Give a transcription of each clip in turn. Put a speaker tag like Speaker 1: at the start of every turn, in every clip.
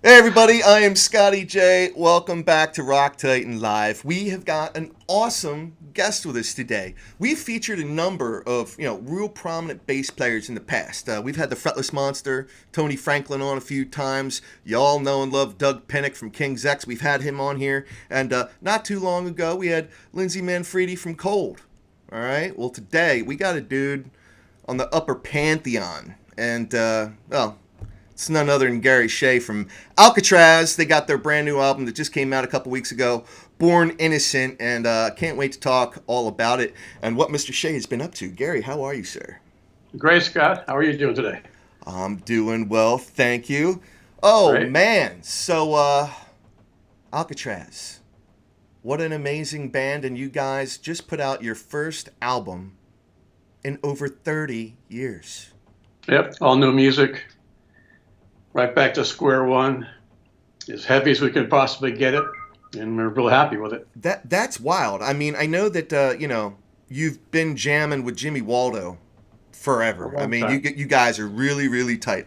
Speaker 1: Hey everybody, I am Scotty J. Welcome back to Rock Titan Live. We have got an awesome guest with us today. We've featured a number of, real prominent bass players in the past. We've had the Fretless Monster, Tony Franklin on a few times. You all know and love Doug Pinnick from King's X. We've had him on here. And not too long ago, we had Lindsay Manfredi from Cold. All right, well, today we got a dude on the upper pantheon. And, it's none other than Gary Shea from Alcatrazz. They got their brand new album that just came out a couple weeks ago, Born Innocent, and can't wait to talk all about it and what Mr. Shea has been up to. Gary, how are you, sir?
Speaker 2: Great, Scott. How are you doing today?
Speaker 1: I'm doing well, thank you. Oh,
Speaker 2: Great.
Speaker 1: man. So, Alcatrazz, what an amazing band, and you guys just put out your first album in over 30 years.
Speaker 2: Yep, all new music. Right back to square one. As heavy as we can possibly get it, and we're real happy with it.
Speaker 1: That's wild. I mean, I know that you've been jamming with Jimmy Waldo
Speaker 2: A
Speaker 1: forever. I
Speaker 2: long
Speaker 1: mean,
Speaker 2: time.
Speaker 1: you guys are really really tight.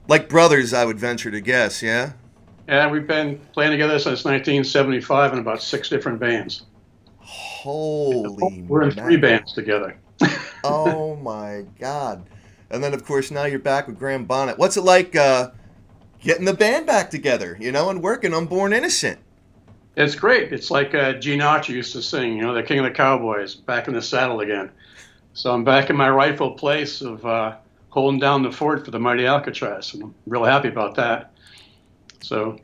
Speaker 1: Like brothers, I would venture to guess. Yeah.
Speaker 2: And we've been playing together since 1975 in about six different bands.
Speaker 1: Holy
Speaker 2: We're in three
Speaker 1: mackerel!
Speaker 2: bands together.
Speaker 1: Oh my God! And then of course now you're back with Graham Bonnet. What's it like getting the band back together? And working on Born Innocent.
Speaker 2: It's great. It's like Gene Archer used to sing, the King of the Cowboys, back in the saddle again. So I'm back in my rightful place of holding down the fort for the mighty Alcatraz, and I'm real happy about that. So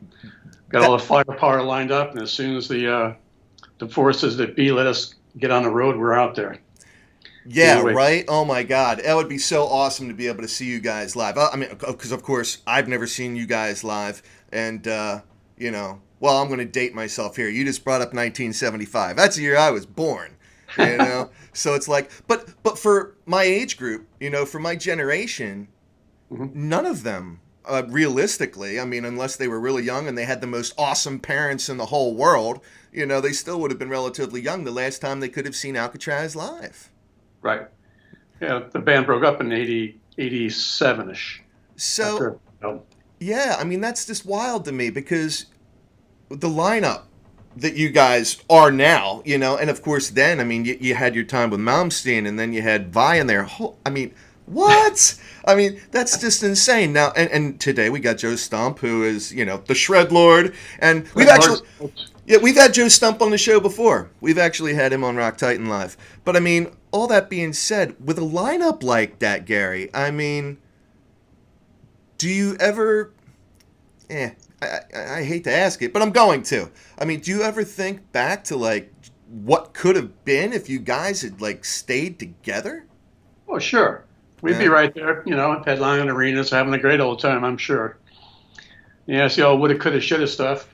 Speaker 2: got all
Speaker 1: That
Speaker 2: the firepower lined up, and as soon as the forces that be let us get on the road, we're out there.
Speaker 1: Yeah,
Speaker 2: Can't wait.
Speaker 1: right. Oh my God, that would be so awesome to be able to see you guys live. I mean, because of course I've never seen you guys live, and well, I'm going to date myself here. You just brought up 1975. That's the year I was born. So it's like, but for my age group, for my generation,
Speaker 2: Mhm.
Speaker 1: none of them. Realistically, I mean, unless they were really young and they had the most awesome parents in the whole world, they still would have been relatively young the last time they could have seen Alcatraz live.
Speaker 2: Right. Yeah, the band broke up in 87 ish
Speaker 1: So,
Speaker 2: after. Oh,
Speaker 1: yeah, I mean, that's just wild to me because the lineup that you guys are now, and of course then, I mean, you had your time with Malmsteen and then you had Vai in there. I mean, what? I mean, that's just insane. Now, and today we got Joe Stump, who is, the Shred Lord, and
Speaker 2: Red Lords.
Speaker 1: we've had Joe Stump on the show before. We've actually had him on Rock Titan Live. But I mean, all that being said, with a lineup like that, Gary, I mean, do you ever eh, I hate to ask it, but I'm going to. I mean, do you ever think back to like what could have been if you guys had like stayed together?
Speaker 2: Oh, sure. We'd be
Speaker 1: Yeah.
Speaker 2: right there, headlining arenas, having a great old time, I'm sure. Yeah, see all woulda, coulda, shoulda stuff.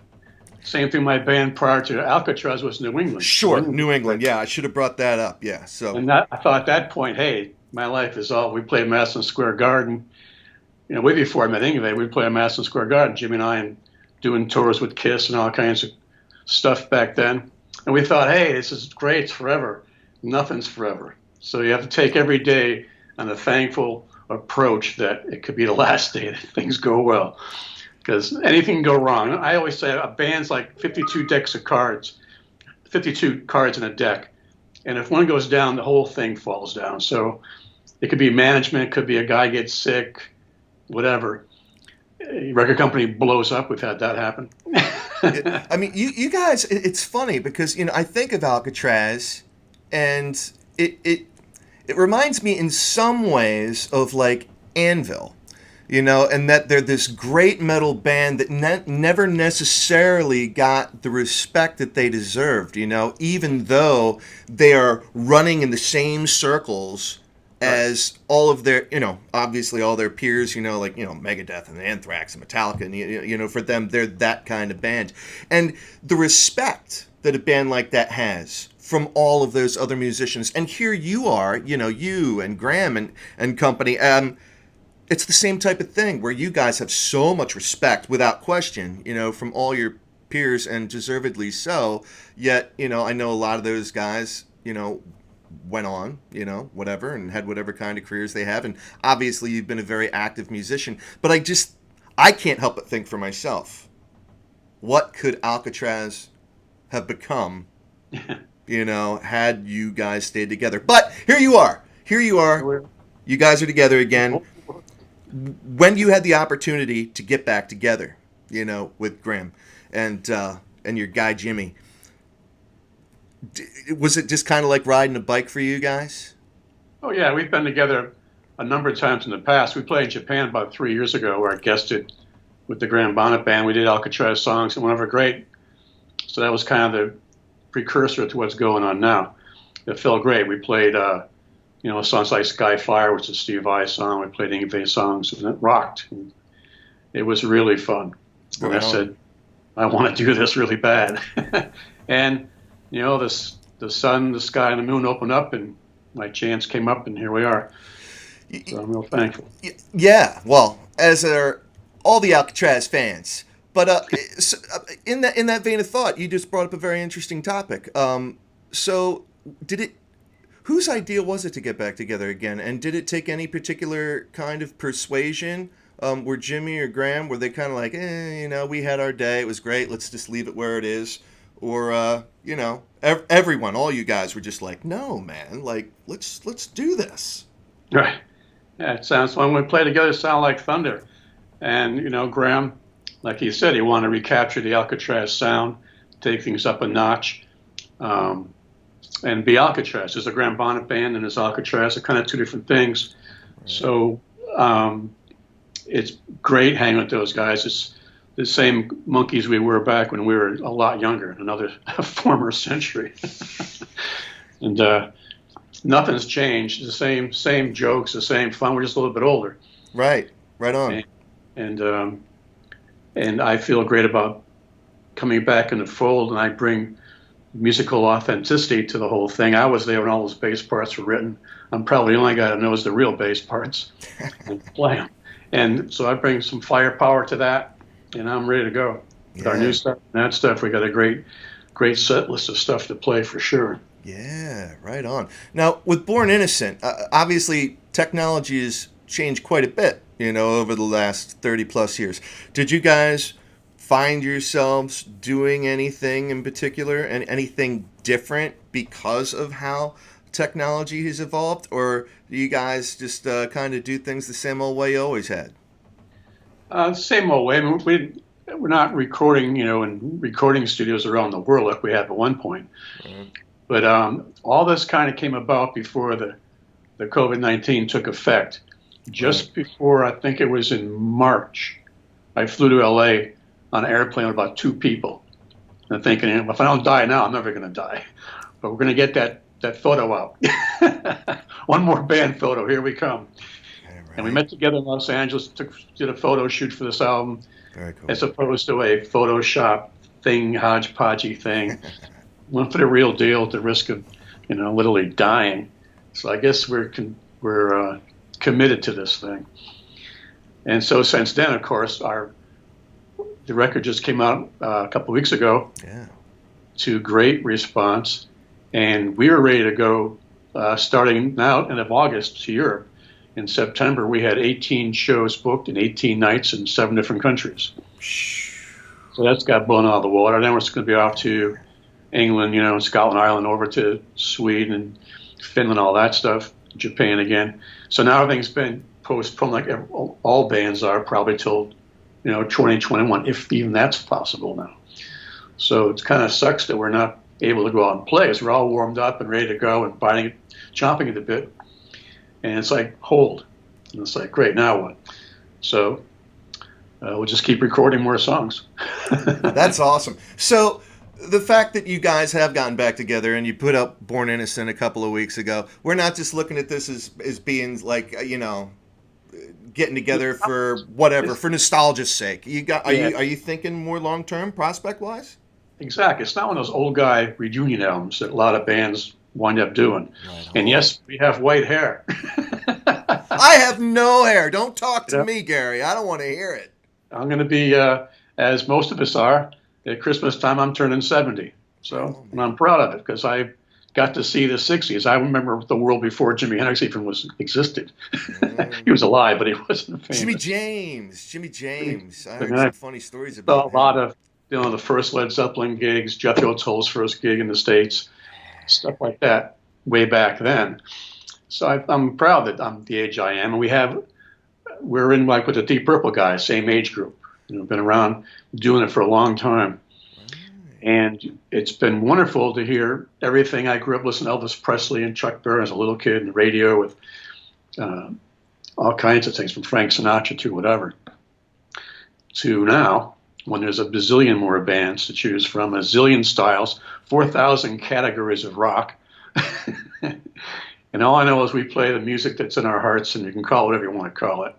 Speaker 2: Same thing my band prior to Alcatraz was New England. New
Speaker 1: Sure,
Speaker 2: England.
Speaker 1: New England. Yeah, I should have brought that up. Yeah. So,
Speaker 2: And that, I thought at that point, hey, my life is all. We played Madison Square Garden. Way before I met Yngwie, we'd play at Madison Square Garden, Jimmy and I, and doing tours with Kiss and all kinds of stuff back then. And we thought, hey, this is great. It's forever. Nothing's forever. So you have to take every day on a thankful approach that it could be the last day that things go well. Because anything can go wrong. I always say a band's like 52 decks of cards, 52 cards in a deck. And if one goes down, the whole thing falls down. So it could be management, it could be a guy gets sick, whatever. A record company blows up. We've had that happen.
Speaker 1: I mean, you guys, it's funny because I think of Alcatraz, and it reminds me in some ways of like Anvil. And that they're this great metal band that never necessarily got the respect that they deserved, even though they are running in the same circles
Speaker 2: Right.
Speaker 1: as all of their, obviously all their peers, like, Megadeth and Anthrax and Metallica, and, for them, they're that kind of band. And the respect that a band like that has from all of those other musicians, and here you are, you and Graham and company, it's the same type of thing where you guys have so much respect without question, from all your peers and deservedly so. Yet, I know a lot of those guys, went on, whatever, and had whatever kind of careers they have. And obviously, you've been a very active musician. But I can't help but think for myself, what could Alcatrazz have become, had you guys stayed together? But here you are. Here you are. You guys are together again. When you had the opportunity to get back together, with Graham and your guy Jimmy, was it just kind of like riding a bike for you guys?
Speaker 2: Oh yeah, we've been together a number of times in the past. We played in Japan about 3 years ago, where I guested with the Graham Bonnet Band. We did Alcatrazz songs, and went over great. So that was kind of the precursor to what's going on now. It felt great. We played, songs like Sky Fire, which is a Steve Vai song. We played Yngwie songs, and it rocked. And it was really fun. And I said, I want to do this really bad. And, the sun, the sky, and the moon opened up, and my chance came up, and here we are. So I'm real thankful.
Speaker 1: Yeah, well, as are all the Alcatrazz fans. But in that vein of thought, you just brought up a very interesting topic. So whose idea was it to get back together again? And did it take any particular kind of persuasion? Were Jimmy or Graham, were they kind of like, we had our day, it was great, let's just leave it where it is? Or, everyone, all you guys were just like, no, man, like, let's do this.
Speaker 2: Right. Yeah, it sounds, when we play together, it sounds like thunder. And, Graham, like he said, he wanted to recapture the Alcatrazz sound, take things up a notch, and be Alcatrazz. There's a Graham Bonnet Band and there's Alcatrazz. They're kind of two different things. Right. So it's great hanging with those guys. It's the same monkeys we were back when we were a lot younger, another former century. And nothing's changed. The same jokes, the same fun. We're just a little bit older.
Speaker 1: Right. Right on.
Speaker 2: And I feel great about coming back in the fold, and I bring musical authenticity to the whole thing. I was there when all those bass parts were written. I'm probably the only guy that knows the real bass parts and play them. And so I bring some firepower to that, and I'm ready to go. With our new stuff and that stuff, we got a great set list of stuff to play for sure.
Speaker 1: Yeah, right on. Now, with Born Innocent, obviously technology has changed quite a bit, over the last 30 plus years. Did you guys find yourselves doing anything in particular and anything different because of how technology has evolved? Or do you guys just kind of do things the same old way you always had?
Speaker 2: Same old way. I mean, we're not recording, in recording studios around the world like we have at one point. Mm-hmm. But all this kind of came about before the COVID-19 took effect. Just before, I think it was in March, I flew to LA on an airplane with about 2 people. And I'm thinking, if I don't die now, I'm never going to die. But we're going to get that photo out. One more band photo. Here we come. Right. And we met together in Los Angeles, did a photo shoot for this album. Very cool. As opposed to a Photoshop thing, hodgepodgey thing. Went for the real deal at the risk of, literally dying. So I guess we're committed to this thing. And so since then, of course, the record just came out a couple of weeks ago. Yeah. To great response, and we were ready to go starting now end of August to Europe. In September, we had 18 shows booked in 18 nights in 7 different countries. So that's got blown out of the water. Then we're just going to be off to England, Scotland, Ireland, over to Sweden and Finland, all that stuff, Japan again. So now everything's been postponed, like all bands are, probably till 2021, if even that's possible now. So it kind of sucks that we're not able to go out and play, because we're all warmed up and ready to go and chomping at the bit. And it's like, hold. And it's like, great, now what? So we'll just keep recording more songs.
Speaker 1: That's awesome. So the fact that you guys have gotten back together and you put up Born Innocent a couple of weeks ago, we're not just looking at this as being like, getting together for whatever, for nostalgia's sake. Are you thinking more long-term, prospect-wise?
Speaker 2: Exactly. It's not one of those old guy reunion albums that a lot of bands wind up doing. Right. And yes, we have white hair.
Speaker 1: I have no hair. Don't talk to me, Gary. I don't want to hear it.
Speaker 2: I'm going to be, as most of us are, at Christmas time, I'm turning 70. So, and I'm proud of it, because I got to see the 60s. I remember the world before Jimi Hendrix even existed. He was alive, but he wasn't famous.
Speaker 1: Jimmy James. I heard
Speaker 2: And
Speaker 1: some
Speaker 2: I
Speaker 1: funny stories
Speaker 2: saw
Speaker 1: about
Speaker 2: a lot
Speaker 1: him.
Speaker 2: of, the first Led Zeppelin gigs, Jethro Tull's first gig in the States, stuff like that way back then. So I'm proud that I'm the age I am. And we're in like with the Deep Purple guys, same age group. Been around doing it for a long time. And it's been wonderful to hear everything. I grew up listening to Elvis Presley and Chuck Berry as a little kid, and the radio with all kinds of things, from Frank Sinatra to whatever, to now, when there's a bazillion more bands to choose from, a zillion styles, 4,000 categories of rock. And all I know is we play the music that's in our hearts, and you can call it whatever you want to call it.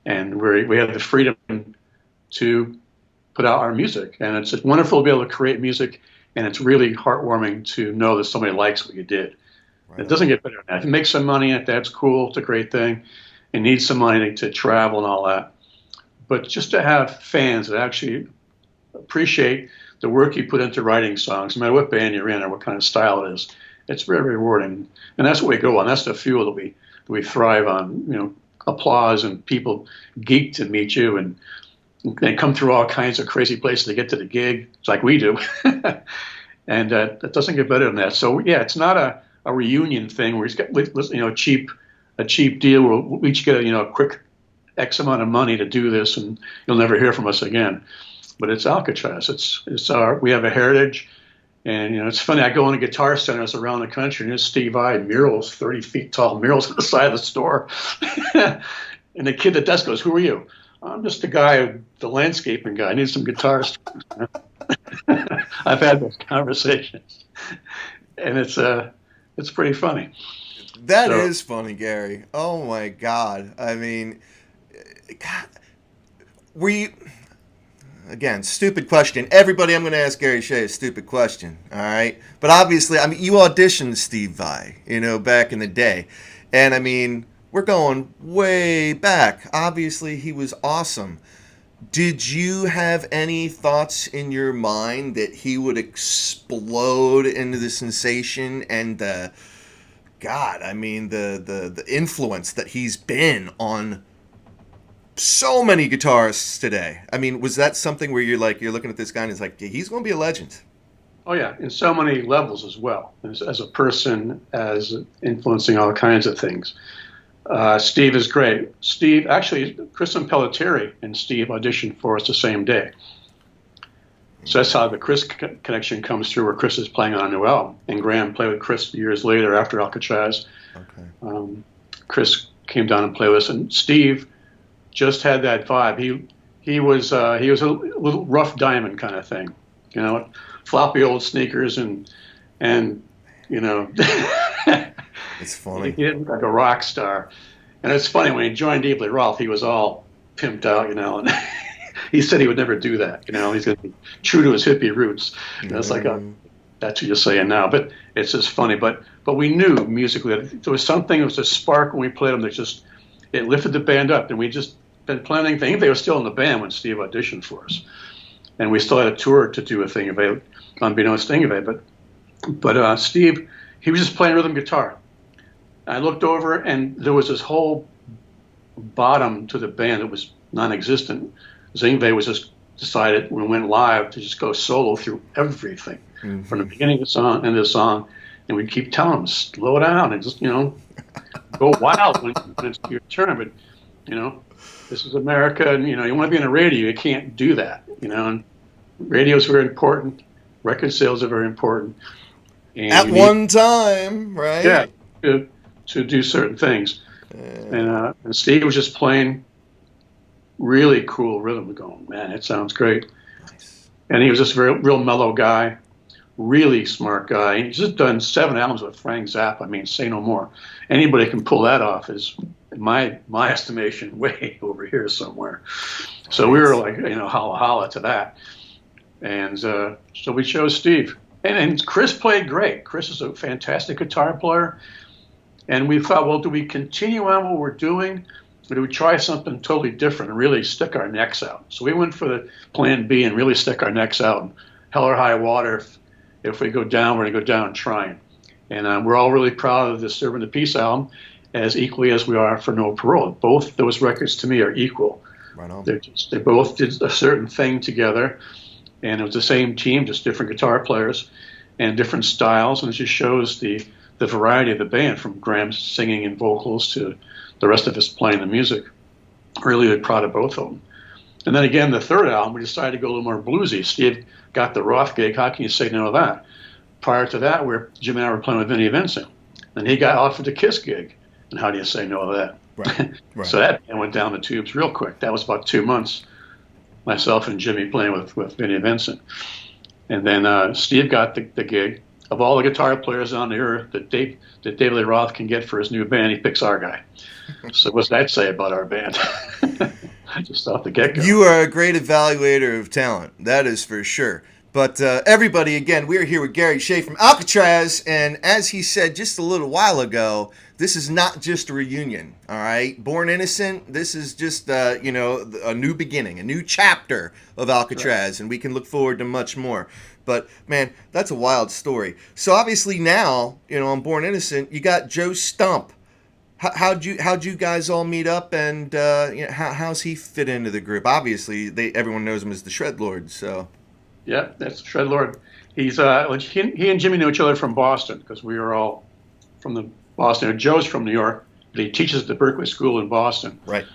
Speaker 2: And we have the freedom to put out our music, and it's wonderful to be able to create music, and it's really heartwarming to know that somebody likes what you did. Right. It doesn't get better than that. If you make some money at that's cool. It's a great thing. You need some money to travel and all that, but just to have fans that actually appreciate the work you put into writing songs, no matter what band you're in or what kind of style it is, it's very, very rewarding. And that's what we go on. That's the fuel that we thrive on. Applause and people geek to meet you, and they come through all kinds of crazy places to get to the gig. It's like we do. And it doesn't get better than that. So yeah, it's not a reunion thing where it's got a cheap deal where we each get a quick X amount of money to do this, and you'll never hear from us again. But it's Alcatrazz. We have a heritage, and it's funny. I go into guitar centers around the country, and there's Steve Vai murals, 30 feet tall murals on the side of the store, and the kid at the desk goes, "Who are you?" "I'm just the guy, the landscaping guy. I need some guitars." I've had those conversations, and it's pretty funny.
Speaker 1: That is funny, Gary. Oh my God. I mean, God, again, stupid question. Everybody, I'm going to ask Gary Shea a stupid question. All right. But obviously, I mean, you auditioned Steve Vai, back in the day. And I mean, we're going way back. Obviously, he was awesome. Did you have any thoughts in your mind that he would explode into the sensation and God, I mean, the influence that he's been on so many guitarists today? I mean, was that something where you're looking at this guy and it's like, he's going to be a legend?
Speaker 2: Oh yeah, in so many levels as well, as a person, as influencing all kinds of things. Steve is great. Steve, actually, Kristen Pelletieri and Steve auditioned for us the same day. So that's how the Chris connection comes through, where Chris is playing on a new album. And Graham played with Chris years later after Alcatrazz. Okay. Chris came down and played with us, and Steve just had that vibe. He was a little rough diamond kind of thing, floppy old sneakers and
Speaker 1: It's funny.
Speaker 2: He didn't look like a rock star. And it's funny, when he joined Deeply Ralph, he was all pimped out, and he said he would never do that. He's going to be true to his hippie roots. And it's like, that's what you're saying now. But it's just funny. But we knew musically that there was something, it was a spark when we played them that it lifted the band up. And we just been planning things. I think they were still in the band when Steve auditioned for us. And we still had a tour to do a thing of it, unbeknownst to Yngwie. But Steve, he was just playing rhythm guitar. I looked over, and there was this whole bottom to the band that was non-existent. Yngwie was just decided, when we went live, to just go solo through everything, from the beginning of the song, end of the song, and we'd keep telling him, slow down and just, go wild when it's your turn. But, this is America, and, you want to be on the radio, you can't do that, and radio is very important. Record sales are very important. And
Speaker 1: at one time, right?
Speaker 2: Yeah, to do certain things. And Steve was just playing really cool rhythm, going, man, it sounds great. Nice. And he was just a real mellow guy, really smart guy. He's just done 7 albums with Frank Zappa. I mean, say no more. Anybody can pull that off is, in my estimation, way over here somewhere. So we were like, holla holla to that. And so we chose Steve. And Chris played great. Chris is a fantastic guitar player. And we thought, well, do we continue on what we're doing, or do we try something totally different and really stick our necks out? So we went for the plan B and really stick our necks out. And hell or high water, if we go down, we're going to go down trying. And we're all really proud of the Serving the Peace album, as equally as we are for No Parole. Both those records to me are equal.
Speaker 1: Right on.
Speaker 2: They both did a certain thing together, and it was the same team, just different guitar players and different styles, and it just shows the variety of the band, from Graham singing and vocals to the rest of us playing the music. Really proud of both of them. And then again, the third album, we decided to go a little more bluesy. Steve got the Roth gig. How can you say no to that? Prior to that, Jim and I were playing with Vinnie Vincent, and he got offered the Kiss gig. And how do you say no to that?
Speaker 1: Right.
Speaker 2: So that went down the tubes real quick. That was about 2 months, myself and Jimmy playing with Vinnie Vincent. And then Steve got the gig. Of all the guitar players on the earth that David Lee Roth can get for his new band, he picks our guy. So what's that say about our band? Just off the get-go.
Speaker 1: You are a great evaluator of talent. That is for sure. But everybody, again, we're here with Gary Shea from Alcatrazz, and as he said just a little while ago, this is not just a reunion, all right? Born Innocent, this is just, a new beginning, a new chapter of Alcatrazz, right. And we can look forward to much more. But, man, that's a wild story. So, obviously now, on Born Innocent, you got Joe Stump. How'd you guys all meet up, and how's he fit into the group? Obviously, everyone knows him as the Shred Lord, so...
Speaker 2: Yeah, that's Shred Lord. He's he and Jimmy knew each other from Boston, because we were all from the Boston. Joe's from New York, but he teaches at the Berkeley School in Boston.
Speaker 1: Right.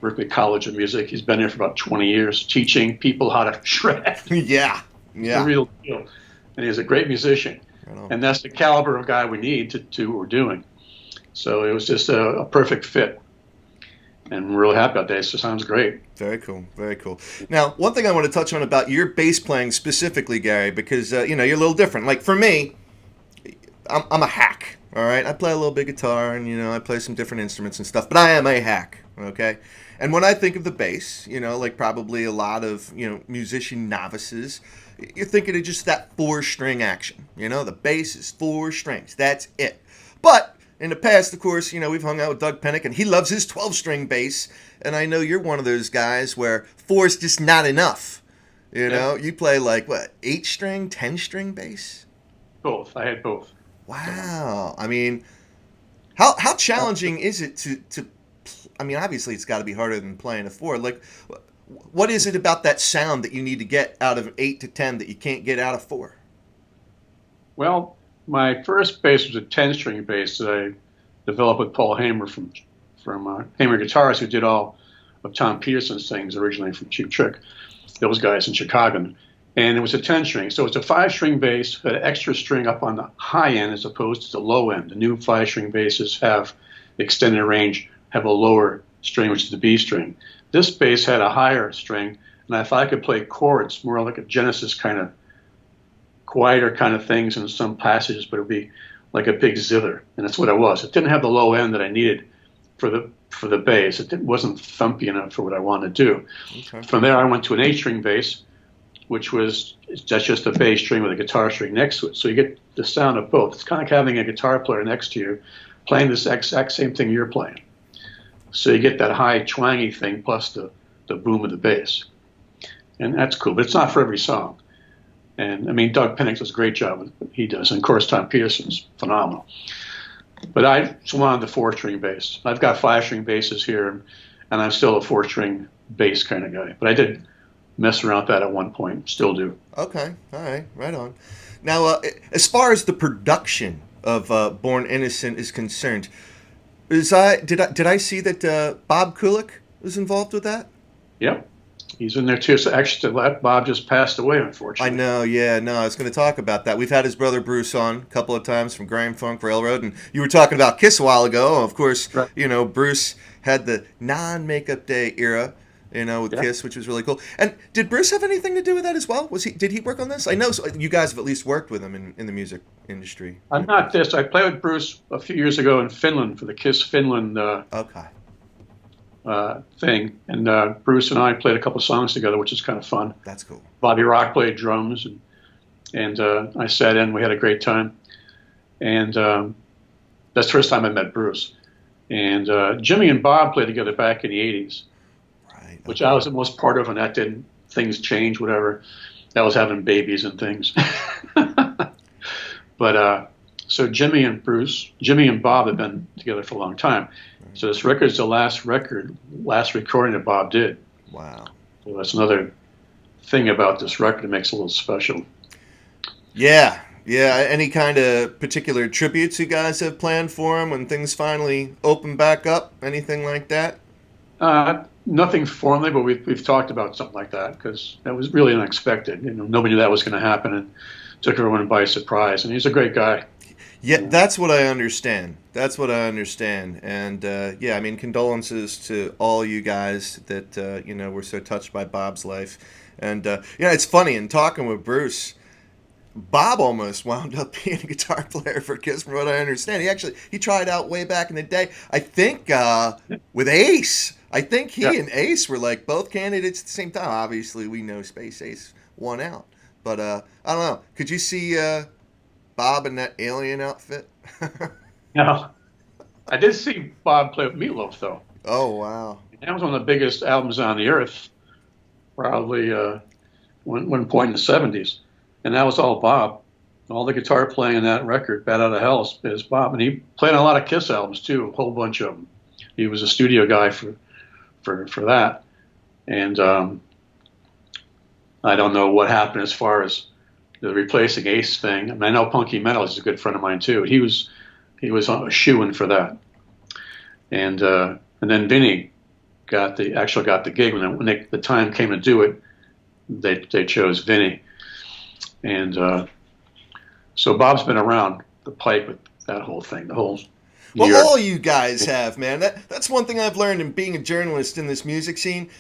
Speaker 2: Berkeley College of Music. He's been there for about 20 years, teaching people how to shred.
Speaker 1: Yeah.
Speaker 2: It's a real deal. And he's a great musician.
Speaker 1: Right.
Speaker 2: And that's the caliber of guy we need to do what we're doing. So it was just a perfect fit. And we're really happy about that. It sounds great.
Speaker 1: Very cool. Very cool. Now, one thing I want to touch on about your bass playing specifically, Gary, because, you're a little different. Like, for me, I'm a hack, all right? I play a little bit guitar, and, I play some different instruments and stuff, but I am a hack, okay? And when I think of the bass, like probably a lot of, musician novices, you're thinking of just that 4-string action. The bass is 4 strings. That's it. But in the past, of course, we've hung out with Doug Pennick, and he loves his 12-string bass. And I know you're one of those guys where 4 is just not enough. You play like, what, 8-string, 10-string bass?
Speaker 2: Both. I had both.
Speaker 1: Wow. I mean, how challenging is it to I mean, obviously it's got to be harder than playing a 4. Like, what is it about that sound that you need to get out of 8 to 10 that you can't get out of 4?
Speaker 2: Well, my first bass was a 10-string bass that I developed with Paul Hamer from Hamer Guitars, who did all of Tom Peterson's things originally from Cheap Trick. Those guys in Chicago. And it was a 10-string. So it's a 5-string bass, had an extra string up on the high end as opposed to the low end. The new 5-string basses have extended range, have a lower string, which is the B string. This bass had a higher string, and I thought I could play chords, more like a Genesis kind of quieter kind of things in some passages, but it would be like a big zither, and that's what it was. It didn't have the low end that I needed for the bass. It wasn't thumpy enough for what I wanted to do. Okay. From there, I went to an 8-string bass, that's just a bass string with a guitar string next to it. So you get the sound of both. It's kind of like having a guitar player next to you playing this exact same thing you're playing. So you get that high twangy thing plus the boom of the bass. And that's cool, but it's not for every song. And I mean, Doug Pennick does a great job with what he does. And of course, Tom Peterson's phenomenal. But I just wanted the 4-string bass. I've got 5-string basses here, and I'm still a 4-string bass kind of guy. But I did mess around with that at one point, still do.
Speaker 1: Okay, all right, right on. Now, as far as the production of Born Innocent is concerned, did I see that Bob Kulick was involved with that?
Speaker 2: Yep. He's in there too. So actually, Bob just passed away, unfortunately.
Speaker 1: I know, yeah. No, I was going to talk about that. We've had his brother Bruce on a couple of times from Grand Funk Railroad, and you were talking about Kiss a while ago. Of course, right. Bruce had the non-Makeup Day era, with Kiss, which was really cool. And did Bruce have anything to do with that as well? Did he work on this? I know you guys have at least worked with him in the music industry.
Speaker 2: I'm not this. I played with Bruce a few years ago in Finland for the Kiss Finland.
Speaker 1: Okay.
Speaker 2: Thing, and Bruce and I played a couple songs together, which is kind of fun.
Speaker 1: That's cool.
Speaker 2: Bobby Rock played drums, and I sat in. We had a great time, and that's the first time I met Bruce. And Jimmy and Bob played together back in the '80s,
Speaker 1: right?
Speaker 2: Which I was the most part of, and that didn't. Things changed, whatever. That was having babies and things. But So Jimmy and Bob have been together for a long time. So this record is the last recording that Bob did.
Speaker 1: Wow.
Speaker 2: So that's another thing about this record that makes it a little special.
Speaker 1: Yeah. Any kind of particular tributes you guys have planned for him when things finally open back up? Anything like that?
Speaker 2: Nothing formally, but we've talked about something like that because that was really unexpected. Nobody knew that was going to happen, and took everyone by surprise. And he's a great guy.
Speaker 1: Yeah, that's what I understand. And I mean, condolences to all you guys that were so touched by Bob's life. And it's funny, in talking with Bruce, Bob almost wound up being a guitar player for Kiss, from what I understand. He tried out way back in the day. I think with Ace. I think he and Ace were like both candidates at the same time. Obviously, we know Space Ace won out, but I don't know. Could you see Bob in that alien outfit?
Speaker 2: No, I did see Bob play with Meatloaf though.
Speaker 1: Oh wow!
Speaker 2: That was one of the biggest albums on the earth, probably one point in the '70s. And that was all Bob. All the guitar playing in that record, Bat Out of Hell, is Bob. And he played on a lot of Kiss albums, too, a whole bunch of them. He was a studio guy for that. And I don't know what happened as far as the replacing Ace thing. I mean, I know Punky Metal is a good friend of mine, too. He was a shoo-in for that. And then Vinny got the gig. When the time came to do it, they chose Vinny. And so Bob's been around the pipe with that whole thing, the whole New York.
Speaker 1: All you guys have, man. That's one thing I've learned in being a journalist in this music scene.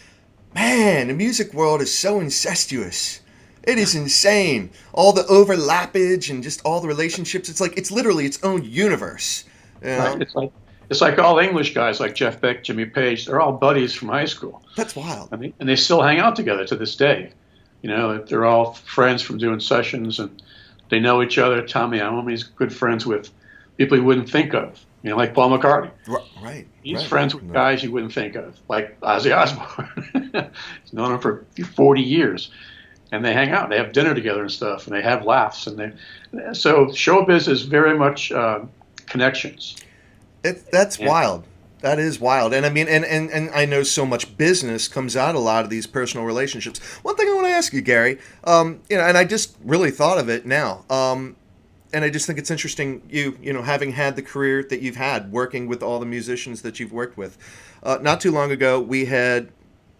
Speaker 1: Man, the music world is so incestuous. It is insane. All the overlappage and just all the relationships. It's literally its own universe. You know?
Speaker 2: It's like all English guys like Jeff Beck, Jimmy Page. They're all buddies from high school.
Speaker 1: That's wild.
Speaker 2: I mean, and they still hang out together to this day. They're all friends from doing sessions, and they know each other. Tommy Iommi's good friends with people you wouldn't think of, like Paul McCartney.
Speaker 1: Right.
Speaker 2: He's friends with guys you wouldn't think of, like Ozzy Osbourne. He's known him for 40 years, and they hang out. They have dinner together and stuff, and they have laughs. So showbiz is very much connections.
Speaker 1: That's wild. That is wild. And I mean, and I know so much business comes out of a lot of these personal relationships. One thing I want to ask you, Gary, and I just really thought of it now. And I just think it's interesting, having had the career that you've had, working with all the musicians that you've worked with. Not too long ago, we had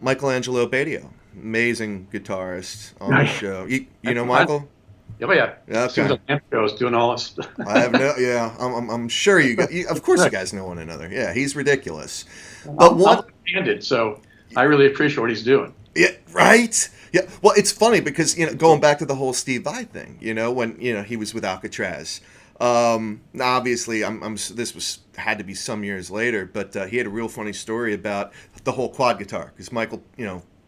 Speaker 1: Michelangelo Badio, amazing guitarist on the show. You know Michael?
Speaker 2: Yeah.
Speaker 1: Okay.
Speaker 2: Seems like I was doing all this.
Speaker 1: I have no. Yeah, I'm sure of course, you guys know one another. Yeah, he's ridiculous. But
Speaker 2: I'm left-handed, so I really appreciate what he's doing.
Speaker 1: Yeah, right. Yeah. Well, it's funny because going back to the whole Steve Vai thing. When he was with Alcatrazz. Obviously, this had to be some years later, but he had a real funny story about the whole quad guitar because Michael,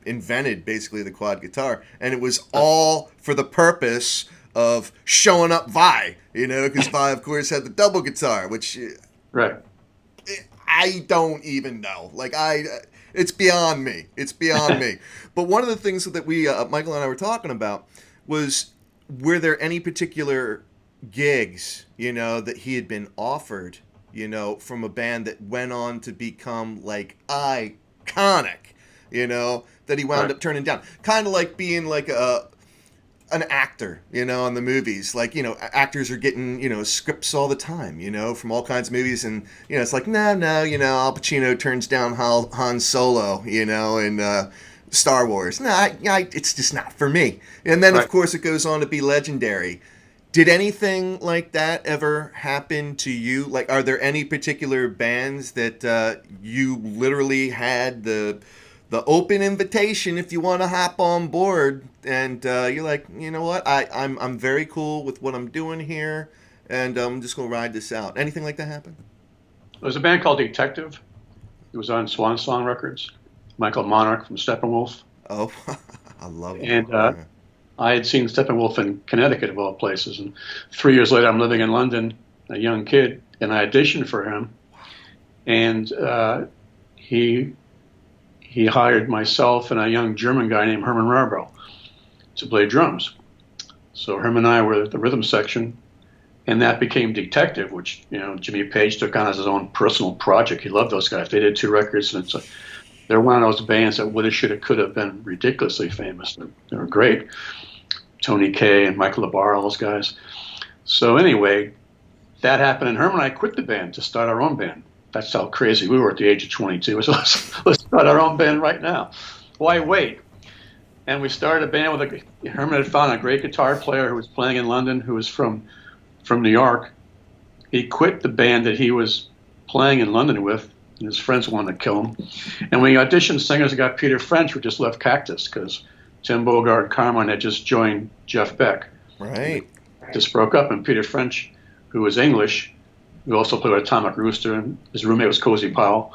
Speaker 1: invented basically the quad guitar, and it was all for the purpose of showing up Vai, because Vai, of course, had the double guitar, which
Speaker 2: right.
Speaker 1: I don't even know. It's beyond me. It's beyond me. But one of the things that we, Michael and I were talking about was, were there any particular gigs, that he had been offered, from a band that went on to become iconic, that he wound up turning down? Kind of like being like an actor, in the movies. Actors are getting, scripts all the time, from all kinds of movies. And, it's like, no, Al Pacino turns down Han Solo, in Star Wars. It's just not for me. And then, of course, it goes on to be legendary. Did anything like that ever happen to you? Are there any particular bands that you literally had the open invitation if you want to hop on board, and you're like, you know what, I'm very cool with what I'm doing here, and I'm just going to ride this out? Anything like that happen?
Speaker 2: There was a band called Detective. It was on Swan Song Records. Michael Monarch from Steppenwolf.
Speaker 1: Oh, I love it.
Speaker 2: And I had seen Steppenwolf in Connecticut, of all places. And 3 years later, I'm living in London, a young kid, and I auditioned for him. And he hired myself and a young German guy named Herman Rarbro to play drums. So Herman and I were at the rhythm section, And that became Detective, which, Jimmy Page took on as his own personal project. He loved those guys. They did 2 records, and they're one of those bands that woulda, shoulda, coulda been ridiculously famous. They were great. Tony Kaye and Michael LaBar, all those guys. So anyway, that happened, and Herman and I quit the band to start our own band. That's how crazy we were at the age of 22. So let's start our own band right now. Why wait? And we started a band with Herman had found a great guitar player who was playing in London, who was from New York. He quit the band that he was playing in London with, and his friends wanted to kill him. And when he auditioned singers, we got Peter French, who just left Cactus because Tim Bogart and Carmine had just joined Jeff Beck.
Speaker 1: Right.
Speaker 2: Just broke up, and Peter French, who was English, who also played with Atomic Rooster, and his roommate was Cozy Powell,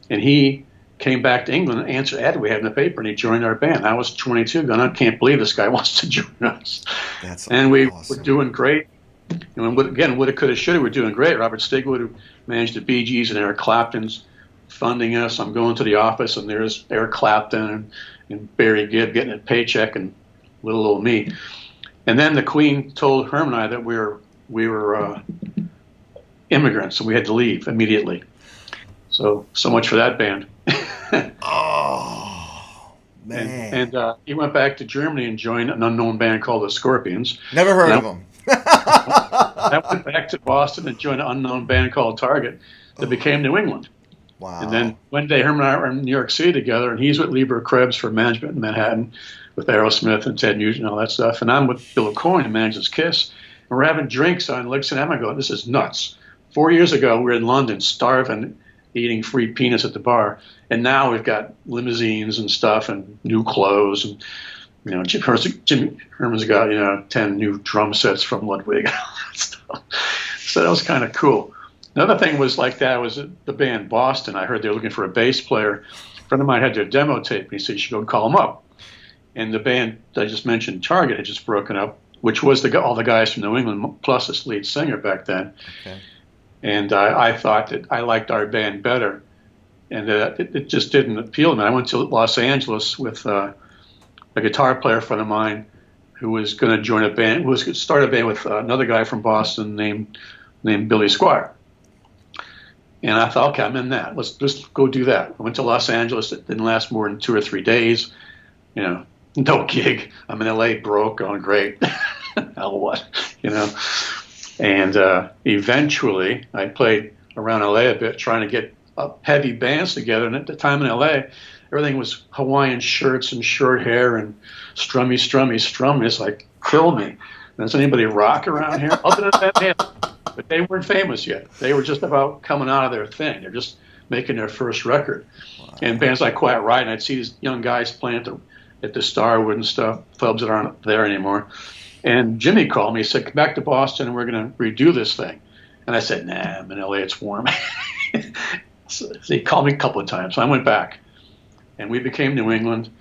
Speaker 2: and he came back to England and answered ad we had in the paper, and he joined our band. I was 22, going, I can't believe this guy wants to join us.
Speaker 1: That's
Speaker 2: and we
Speaker 1: awesome.
Speaker 2: were doing great. And again, woulda, coulda, shoulda, we're doing great. Robert Stigwood, who managed the Bee Gees, and Eric Clapton's funding us. I'm going to the office, and there's Eric Clapton and Barry Gibb getting a paycheck, and little old me. And then the Queen told Herm and I that we were immigrants, and we had to leave immediately. So much for that band.
Speaker 1: Oh, man.
Speaker 2: And he went back to Germany and joined an unknown band called the Scorpions.
Speaker 1: Never heard of them.
Speaker 2: I went back to Boston and joined an unknown band called Target that became New England.
Speaker 1: Wow.
Speaker 2: And then one day Herman and I were in New York City together, and he's with Lieber Krebs for management in Manhattan with Aerosmith and Ted Nugent and all that stuff. And I'm with Bill Coyne, who manages Kiss. And we're having drinks on Lexington Avenue. I go, this is nuts. 4 years ago, we were in London starving, eating free peanuts at the bar. And now we've got limousines and stuff and new clothes. And, Jim Herman's got, 10 new drum sets from Ludwig and all that stuff. So that was kind of cool. Another thing was like that was the band Boston. I heard they were looking for a bass player. A friend of mine had their demo tape, and he said, you should go call them up. And the band that I just mentioned, Target, had just broken up, which was all the guys from New England, plus this lead singer back then. Okay. And I thought that I liked our band better, and it just didn't appeal to me. I went to Los Angeles with a guitar player friend of mine who was going to join a band, who was going to start a band with another guy from Boston named Billy Squire. And I thought, okay, I'm in that. Let's just go do that. I went to Los Angeles. It didn't last more than 2 or 3 days. No gig. I'm in LA, broke, going great. Hell, what? And eventually, I played around LA a bit, trying to get heavy bands together. And at the time in LA, everything was Hawaiian shirts and short hair and strummy. It's like, kill me. Does anybody rock around here? Other than that band. But they weren't famous yet. They were just about coming out of their thing. They're just making their first record. Wow. And bands like Quiet Riot, and I'd see these young guys playing at the Starwood and stuff, clubs that aren't there anymore. And Jimmy called me. He said, come back to Boston, and we're going to redo this thing. And I said, nah, I'm in LA, it's warm. So he called me a couple of times. So I went back, and we became New England.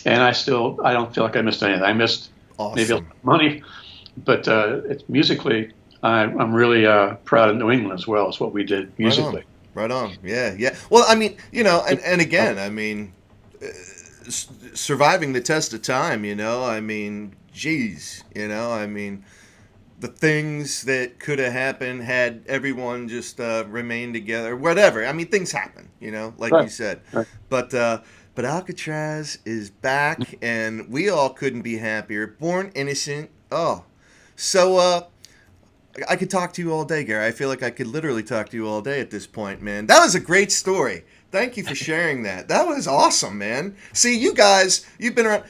Speaker 2: And I don't feel like I missed anything. I missed maybe a lot of money, but it's musically, I'm really proud of New England as well as what we did musically.
Speaker 1: Right on. Yeah. Well, I mean, and again, I mean, surviving the test of time, I mean, geez, I mean, the things that could have happened had everyone just remained together, whatever. I mean, things happen, like you said.
Speaker 2: Right.
Speaker 1: But Alcatrazz is back, and we all couldn't be happier. Born Innocent. Oh, so I could talk to you all day, Gary. I feel like I could literally talk to you all day at this point, man. That was a great story. Thank you for sharing that. That was awesome, man. See, you guys, you've been around.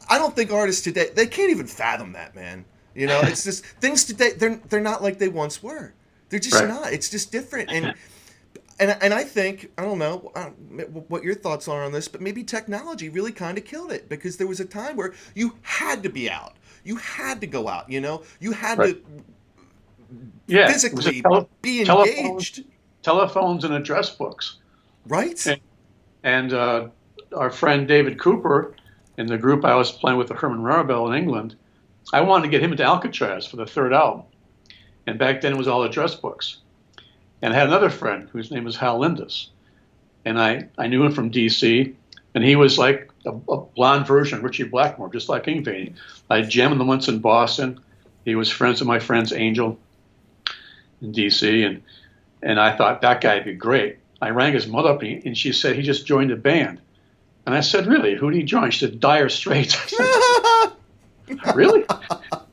Speaker 1: I don't think artists today, they can't even fathom that, man. It's just things today, they're not like they once were. They're just not. It's just different. And I think, I don't know what your thoughts are on this, but maybe technology really kind of killed it, because there was a time where you had to be out. You had to go out, You had to physically be engaged.
Speaker 2: Telephones and address books.
Speaker 1: Right.
Speaker 2: And our friend David Cooper, in the group I was playing with, the Herman Rarbell in England, I wanted to get him into Alcatrazz for the third album. And back then it was all address books. And I had another friend whose name was Hal Lindus. And I knew him from D.C., and he was like a blonde version of Richie Blackmore, just like Yngwie. I jammed him once in Boston. He was friends with my friends Angel in D.C. and I thought that guy'd be great. I rang his mother up, and she said he just joined a band. And I said, really? Who did he join? She said, Dire Straits. I said, really?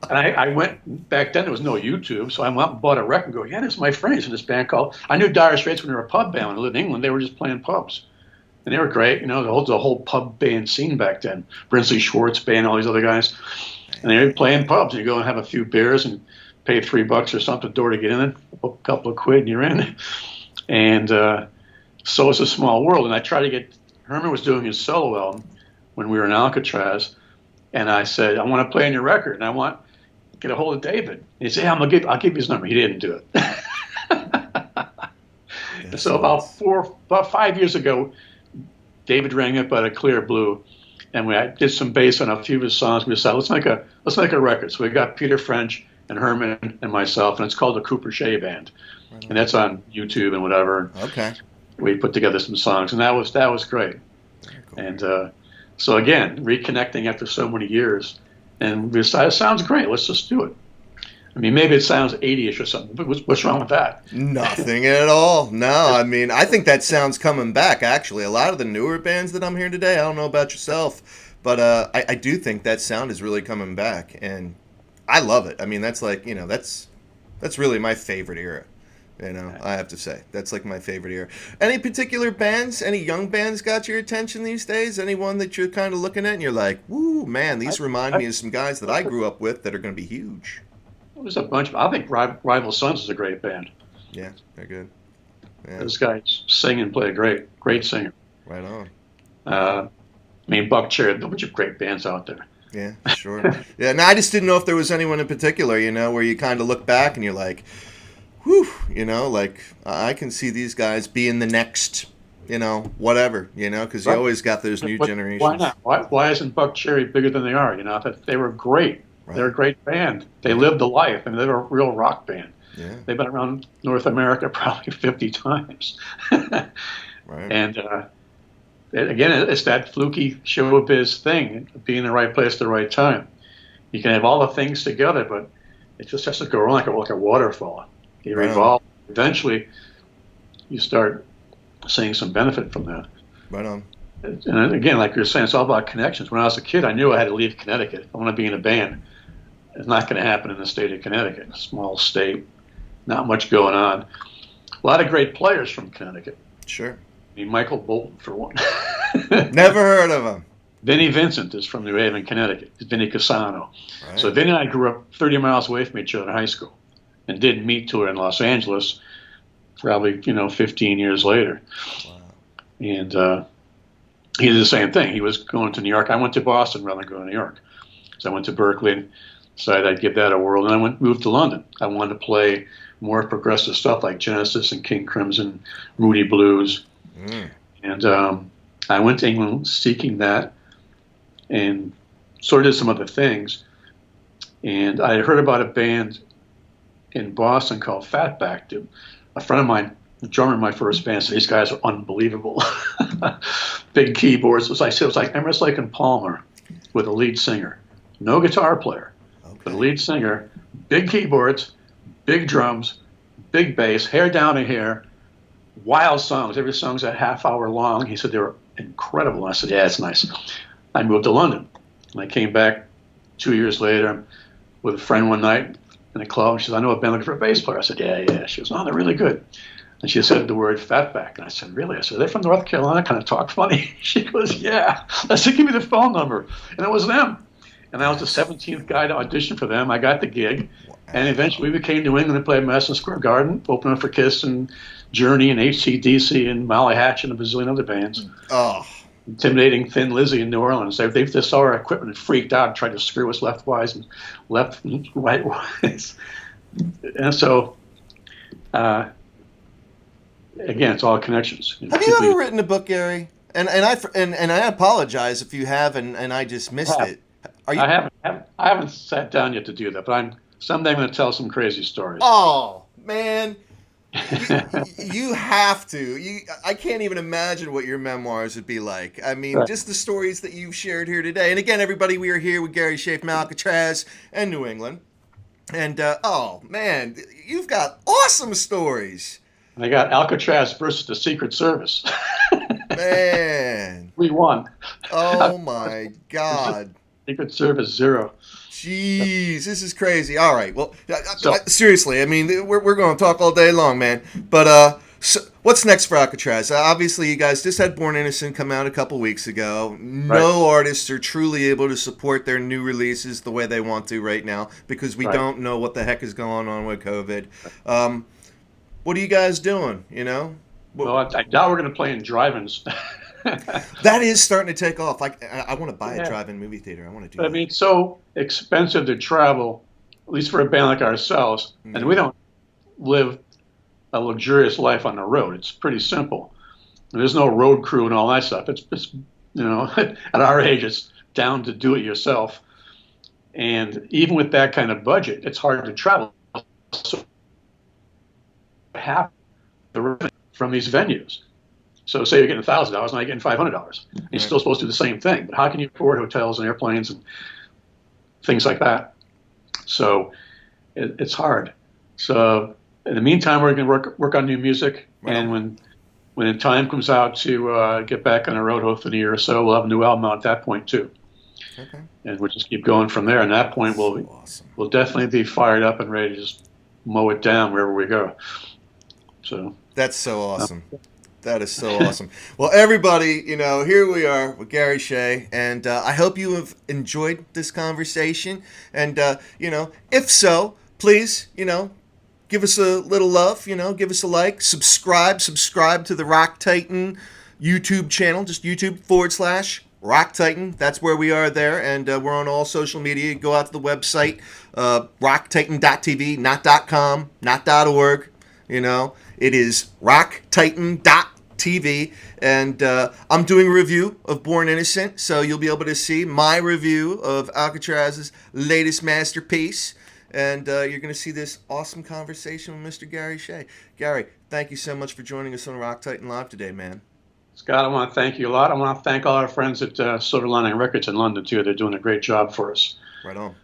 Speaker 2: And I went, back then there was no YouTube, so I went and bought a record and go, yeah, this is my friends in this band called, I knew Dire Straits when they were a pub band. When I lived in England, they were just playing pubs. And they were great, the whole pub band scene back then. Brinsley Schwartz band, all these other guys. And they were playing pubs. You go and have a few beers and pay $3 or something door to get in, a couple of quid and you're in. And so it's a small world. And I tried to get, Herman was doing his solo album when we were in Alcatrazz. And I said, I want to play on your record, and I want to get a hold of David. And he said, yeah, I'll give you his number. He didn't do it. So about 5 years ago, David rang up out of Clear Blue, and we did some bass on a few of his songs. We decided, let's make a record. So we got Peter French and Herman and myself, and it's called the Cooper Shea Band. Right on. And that's on YouTube and whatever.
Speaker 1: Okay.
Speaker 2: We put together some songs, and that was great. Cool. And so again, reconnecting after so many years, and we decided, sounds great, let's just do it. I mean, maybe it sounds 80-ish or something, but what's wrong with that?
Speaker 1: Nothing at all. No, I mean, I think that sound's coming back, actually. A lot of the newer bands that I'm hearing today, I don't know about yourself, but I do think that sound is really coming back, and I love it. I mean, that's like, that's really my favorite era. I have to say. That's like my favorite era. Any particular bands, any young bands got your attention these days? Anyone that you're kind of looking at and you're like, woo, man, these remind me of some guys that I grew up with that are going to be huge?
Speaker 2: There's a bunch. I think Rival Sons is a great band.
Speaker 1: Yeah, they're good. Yeah.
Speaker 2: Those guys sing and play great singer.
Speaker 1: Right on.
Speaker 2: I mean, Buck Cherry, a bunch of great bands out there.
Speaker 1: Yeah, sure. Yeah, no, I just didn't know if there was anyone in particular, where you kind of look back and you're like, whew, like I can see these guys being the next, whatever, because you always got those new generations.
Speaker 2: Why not? Why isn't Buck Cherry bigger than they are? They were great. Right. They're a great band. They lived the life, and they're a real rock band. Yeah. They've been around North America probably 50 times. Right. And again, it's that fluky showbiz thing, being in the right place at the right time. You can have all the things together, but it just has to go like a waterfall. You revolve. Eventually, you start seeing some benefit from that.
Speaker 1: Right on.
Speaker 2: And again, like you're saying, it's all about connections. When I was a kid, I knew I had to leave Connecticut. If I want to be in a band, it's not going to happen in the state of Connecticut. A small state, not much going on. A lot of great players from Connecticut.
Speaker 1: Sure.
Speaker 2: I mean, Michael Bolton, for one.
Speaker 1: Never heard of him.
Speaker 2: Vinnie Vincent is from New Haven, Connecticut. It's Vinnie Casano. Right. So Vinnie and I grew up 30 miles away from each other in high school and did meet tour in Los Angeles probably, 15 years later. Wow. And he did the same thing. He was going to New York. I went to Boston rather than go to New York. So I went to Berkeley and decided I'd give that a whirl. And I moved to London. I wanted to play more progressive stuff like Genesis and King Crimson, Moody Blues. Mm. And I went to England seeking that and sort of did some other things. And I heard about a band in Boston called Fatback. A friend of mine, the drummer in my first band, said these guys are unbelievable. Big keyboards. It was like Emerson, Lake and Palmer with a lead singer. No guitar player, but a lead singer. Big keyboards, big drums, big bass, hair down to hair, wild songs. Every song's a half hour long. He said they were incredible. I said, yeah, it's nice. I moved to London. And I came back 2 years later with a friend one night in a club. She said, I know a band looking for a bass player. I said, yeah. She goes, no, they're really good. And she said the word Fatback. And I said, really? I said, are they from North Carolina? Kind of talk funny? She goes, yeah. I said, give me the phone number. And it was them. And I was the 17th guy to audition for them. I got the gig. And eventually we became New England and played Madison Square Garden, opening up for Kiss and Journey and HCDC and Molly Hatch and a bazillion other bands. Oh. Intimidating Thin Lizzy in New Orleans. They just saw our equipment and freaked out and tried to screw us leftwise and left and rightwise. And so, again, it's all connections.
Speaker 1: Have you ever written a book, Gary? And I apologize if you have, and I just missed it.
Speaker 2: I haven't sat down yet to do that, but someday I'm going to tell some crazy stories.
Speaker 1: Oh man, you have to. I can't even imagine what your memoirs would be like. I mean, just the stories that you've shared here today. And again, everybody, we are here with Gary Shea from Alcatrazz and New England. And oh man, you've got awesome stories,
Speaker 2: And I got Alcatraz versus the Secret Service.
Speaker 1: man.
Speaker 2: We won.
Speaker 1: Oh my God.
Speaker 2: Secret Service 0.
Speaker 1: Jeez, this is crazy. All right, well,
Speaker 2: So
Speaker 1: seriously, I mean, we're going to talk all day long, man. But so what's next for Alcatraz? Obviously, you guys just had Born Innocent come out a couple weeks ago.
Speaker 2: right,
Speaker 1: No artists are truly able to support their new releases the way they want to right now because we
Speaker 2: right.
Speaker 1: don't know what the heck is going on with COVID. What are you guys doing? You know,
Speaker 2: Well, I doubt we're going to play in drive-ins.
Speaker 1: that is starting to take off. I want to buy a
Speaker 2: Yeah.
Speaker 1: drive-in movie theater. I want to do
Speaker 2: But I
Speaker 1: that.
Speaker 2: mean, it's so expensive to travel, at least for a band like ourselves, and we
Speaker 1: Mm,
Speaker 2: don't live a luxurious life on the road. It's pretty simple. There's no road crew and all that stuff. It's at our age, it's down to do it yourself. And even with that kind of budget, it's hard to travel. So half the revenue from these venues. So say you're getting $1,000, now you're getting $500. You're
Speaker 1: right.
Speaker 2: still supposed to do the same thing. But how can you afford hotels and airplanes and things like that? So it's hard. So in the meantime, we're going to work on new music.
Speaker 1: Right
Speaker 2: And
Speaker 1: on.
Speaker 2: when the time comes out to get back on the road, hopefully in a year or so, we'll have a new album out at that point too.
Speaker 1: Okay.
Speaker 2: And we'll just keep going from there. And at that point,
Speaker 1: So awesome.
Speaker 2: we'll definitely be fired up and ready to just mow it down wherever we go. So
Speaker 1: That's so awesome. That is so awesome. Well, everybody, here we are with Gary Shea, and I hope you have enjoyed this conversation. And, if so, please, give us a little love, give us a like, subscribe to the Rock Titan YouTube channel, just YouTube/Rock Titan. That's where we are there, and we're on all social media. Go out to the website, rocktitan.tv, not .com, not .org. It is rocktitan.tv, and I'm doing a review of Born Innocent, so you'll be able to see my review of Alcatraz's latest masterpiece, and you're going to see this awesome conversation with Mr. Gary Shea. Gary, thank you so much for joining us on Rock Titan Live today, man.
Speaker 2: Scott, I want to thank you a lot. I want to thank all our friends at Silver Lining Records in London too. They're doing a great job for us.
Speaker 1: Right on.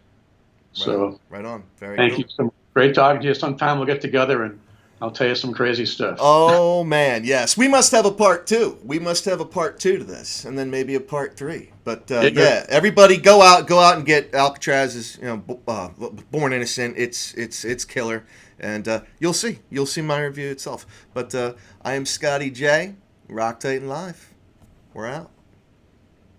Speaker 2: So
Speaker 1: Right on. Very
Speaker 2: thank
Speaker 1: cool.
Speaker 2: you so much. Great talking to you. Sometime we'll get together and I'll tell you some crazy stuff.
Speaker 1: Oh man, yes. We must have a part two. We must have a part two to this, and then maybe a part three. But yeah, everybody go out and get Alcatraz's, Born Innocent. It's killer, and you'll see my review itself. But I am Scotty J, Rock Titan Live. We're out.